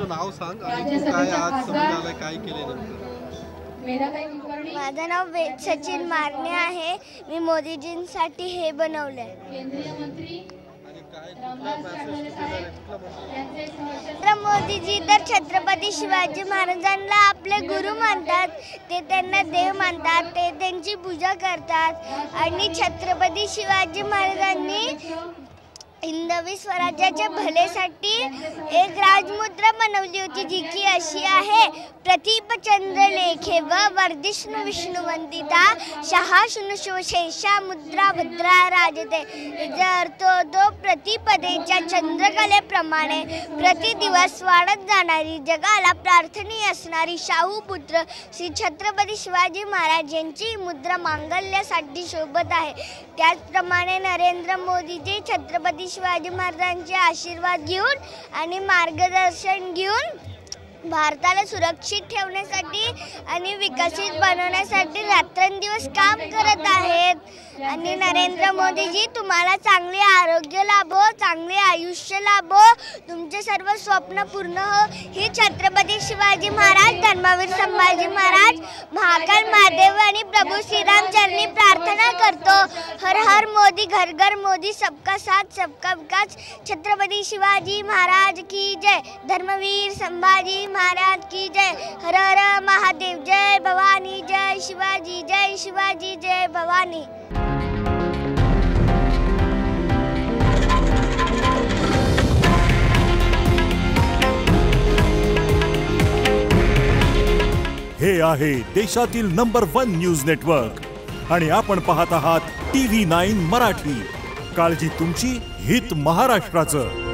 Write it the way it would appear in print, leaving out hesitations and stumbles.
तुझं नाव सांग आणि तू काय आज संविधानाला काय केले नेमकं? माझं नाव वेद सचिन मारणे आहे। मी मोदीजींसाठी हे बनवलंय। तर मोदीजी तर छत्रपती शिवाजी महाराजांना आपले गुरु मानतात, ते त्यांना देव मानतात, ते त्यांची पूजा करतात आणि छत्रपती शिवाजी महाराजांनी हिंदवी स्वराज्याच्या भलेसाठी एक राजमुद्रा बनवली होती, जी की अशी आहे, प्रतीप चंद्र लेखे व वर्धिष्णु विष्णुवंदिता शहा शुनु शेषा मुद्रा भद्रा राजते। याचा अर्थ होतो प्रतिपदेच्या चंद्रकलेप्रमाणे प्रतिदिवस वाढत जाणारी, जगाला प्रार्थनीय असणारी शाहूपुत्र श्री छत्रपती शिवाजी महाराज यांची मुद्रा मांगल्यासाठी शोभत आहे। त्याचप्रमाणे नरेंद्र मोदीजी छत्रपती शिवाजी महाराजांचे आशीर्वाद घेऊन आणि मार्गदर्शन घेऊन भारताला सुरक्षित ठेवण्यासाठी आणि विकसित बनवण्यासाठी रात्रंदिवस काम करत आहेत। आणि नरेंद्र मोदीजी तुम्हाला चांगले आरोग्य लाभो, चांगले आयुष्य लाभो, तुमचे सर्व स्वप्न पूर्ण हो, ही छत्रपती शिवाजी महाराज, धर्मवीर संभाजी महाराज, महाकाल महादेव आणि प्रभू श्रीराम चरणी प्रार्थना करतो। हर हर मोदी, घर घर मोदी, सबका साथ सबका विकास। छत्रपती शिवाजी महाराज की जय, धर्मवीर संभाजी महाराज की जय। हर हर महादेव, जय भवानी, जय शिवाजी, जय शिवाजी, जय भवानी। हे आहे देशातील नंबर 1 न्यूज नेटवर्क आणि आपण पाहत आहात TV9 मराठी। काळजी तुमची, हित महाराष्ट्राचं।